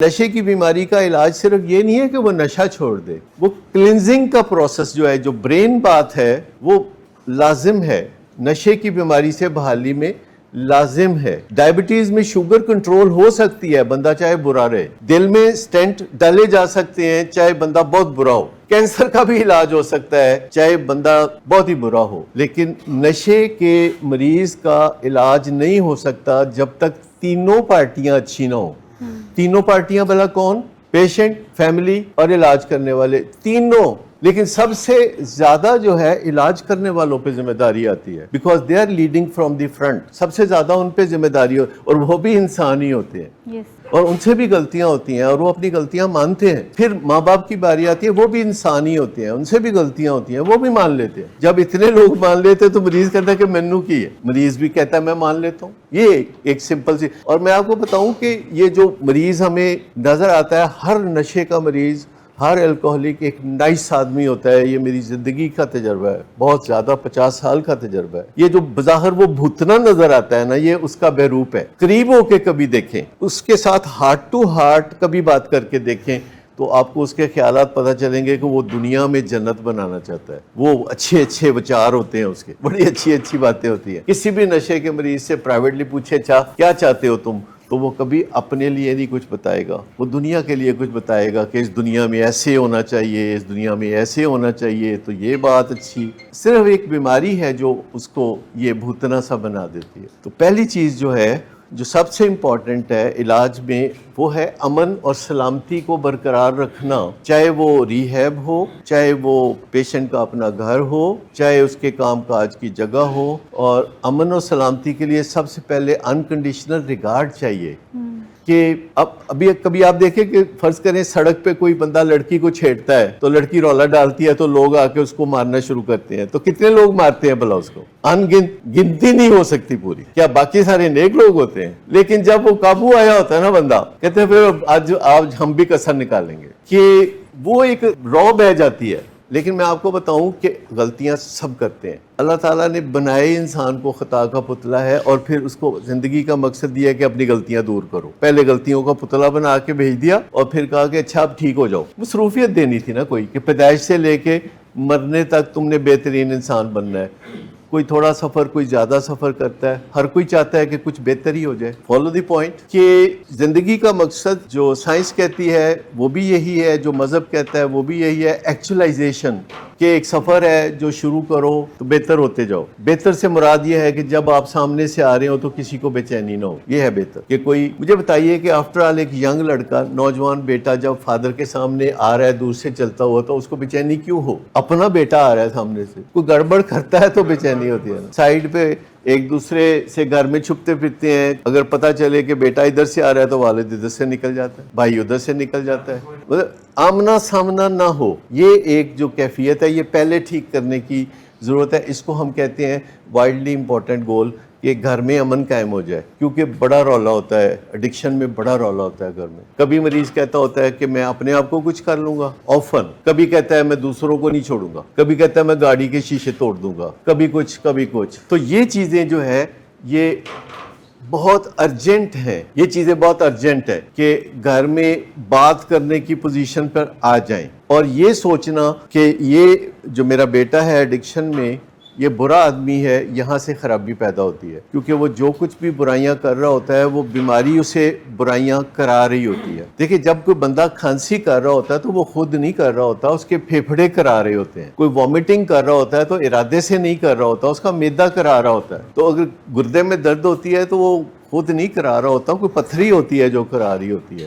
नशे की बीमारी का इलाज सिर्फ ये नहीं है कि वो नशा छोड़ दे, वो क्लिनजिंग का प्रोसेस जो है, जो ब्रेन बात है, वो लाजिम है, नशे की बीमारी से बहाली में लाजिम है। डायबिटीज में शुगर कंट्रोल हो सकती है, बंदा चाहे बुरा रहे। दिल में स्टेंट डाले जा सकते हैं चाहे बंदा बहुत बुरा हो। कैंसर का भी इलाज हो सकता है चाहे बंदा बहुत ही बुरा हो। लेकिन नशे के मरीज का इलाज नहीं हो सकता जब तक तीनों पार्टियां अच्छी ना हो। तीनों पार्टियां भला कौन? पेशेंट, फैमिली और इलाज करने वाले, तीनों। लेकिन सबसे ज्यादा जो है इलाज करने वालों पे जिम्मेदारी आती है, because they are leading from the front. सबसे ज्यादा उन पे जिम्मेदारी हो, और वो भी इंसान ही होते हैं। और उनसे भी गलतियां होती हैं और वो अपनी गलतियां मानते हैं। फिर माँ बाप की बारी आती है, वो भी इंसान ही होते हैं, उनसे भी गलतियां होती हैं, वो भी मान लेते हैं। जब इतने लोग मान लेते हैं तो मरीज कहता है कि मैनू की है, मरीज भी कहता है मैं मान लेता हूँ। ये एक सिंपल सी। और मैं आपको बताऊं कि ये जो मरीज हमें नजर आता है, हर नशे का मरीज, हर अल्कोहलिक एक नाइस आदमी होता है। ये मेरी जिंदगी का तजर्बा है, बहुत ज्यादा 50 साल का तजर्बा है। ये जो बज़ाहिर वो भूतना नजर आता है ना, ये उसका बहरूप है। करीब होके कभी देखें, उसके साथ हार्ट टू हार्ट कभी बात करके देखें तो आपको उसके ख्यालात पता चलेंगे कि वो दुनिया में जन्नत बनाना चाहता है। वो अच्छे अच्छे विचार होते हैं उसके, बड़ी अच्छी अच्छी बातें होती हैं। किसी भी नशे के मरीज से प्राइवेटली पूछे क्या चाहते हो तुम, तो वो कभी अपने लिए नहीं कुछ बताएगा, वो दुनिया के लिए कुछ बताएगा कि इस दुनिया में ऐसे होना चाहिए, इस दुनिया में ऐसे होना चाहिए, तो ये बात अच्छी। सिर्फ एक बीमारी है जो उसको ये भूतना सा बना देती है। तो पहली चीज़ जो है, जो सबसे इम्पॉर्टेंट है इलाज में, वो है अमन और सलामती को बरकरार रखना। चाहे वो रिहैब हो, चाहे वो पेशेंट का अपना घर हो, चाहे उसके काम काज की जगह हो। और अमन और सलामती के लिए सबसे पहले अनकंडीशनल रिगार्ड चाहिए। कि अब अभी कभी आप देखें कि फर्ज करें सड़क पे कोई बंदा लड़की को छेड़ता है, तो लड़की रौला डालती है तो लोग आके उसको मारना शुरू करते हैं। तो कितने लोग मारते हैं भला उसको? गिनती नहीं हो सकती पूरी। क्या बाकी सारे नेक लोग होते हैं? लेकिन जब वो काबू आया होता है ना बंदा, कहते हैं फिर आज हम भी कसर निकालेंगे, कि वो एक रौ बह जाती है। लेकिन मैं आपको बताऊं कि गलतियां सब करते हैं। अल्लाह ताला ने बनाए इंसान को खता का पुतला है, और फिर उसको जिंदगी का मकसद दिया कि अपनी गलतियां दूर करो। पहले गलतियों का पुतला बना के भेज दिया और फिर कहा कि अच्छा अब ठीक हो जाओ। मसरूफियत देनी थी ना कोई, कि पैदाइश से लेके मरने तक तुमने बेहतरीन इंसान बनना है। कोई थोड़ा सफर, कोई ज्यादा सफर करता है, हर कोई चाहता है कि कुछ बेहतर ही हो जाए। फॉलो द पॉइंट कि जिंदगी का मकसद जो साइंस कहती है वो भी यही है, जो मजहब कहता है वो भी यही है, एक्चुअलाइजेशन। कि एक सफर है जो शुरू करो तो बेहतर होते जाओ। बेहतर से मुराद ये है कि जब आप सामने से आ रहे हो तो किसी को बेचैनी ना हो, ये है बेहतर। कि कोई मुझे बताइए कि आफ्टर ऑल एक यंग लड़का, नौजवान बेटा जब फादर के सामने आ रहा है दूर से चलता हुआ, तो उसको बेचैनी क्यों हो? अपना बेटा आ रहा है सामने से, कोई गड़बड़ करता है तो बेचैनी होती है ना। साइड पे एक दूसरे से घर में छुपते फिरते हैं, अगर पता चले कि बेटा इधर से आ रहा है तो वालिद इधर से निकल जाता है, भाई उधर से निकल जाता है। मतलब आमना सामना ना हो, ये एक जो कैफियत है, ये पहले ठीक करने की ज़रूरत है। इसको हम कहते हैं वाइडली इंपॉर्टेंट गोल, कि घर में अमन कायम हो जाए। क्योंकि बड़ा रौला होता है, एडिक्शन में बड़ा रौला होता है घर में। कभी मरीज कहता होता है कि मैं अपने आप को कुछ कर लूंगा, ऑफन। कभी कहता है मैं दूसरों को नहीं छोड़ूंगा, कभी कहता है मैं गाड़ी के शीशे तोड़ दूंगा, कभी कुछ कभी कुछ। तो ये चीज़ें जो है ये बहुत अर्जेंट है, ये चीज़ें बहुत अर्जेंट है कि घर में बात करने की पोजीशन पर आ जाएं। और ये सोचना कि ये जो मेरा बेटा है एडिक्शन में, ये बुरा आदमी है, यहाँ से खराबी पैदा होती है। क्योंकि वो जो कुछ भी बुराइयां कर रहा होता है, वो बीमारी उसे बुराइयां करा रही होती है। देखिए, जब कोई बंदा खांसी कर रहा होता है तो वो खुद नहीं कर रहा होता, उसके फेफड़े करा रहे होते हैं। कोई वॉमिटिंग कर रहा होता है तो इरादे से नहीं कर रहा होता, उसका मैदा करा रहा होता है। तो अगर गुर्दे में दर्द होती है तो वो खुद नहीं करा रहा होता, कोई पत्थरी होती है जो करा रही होती है।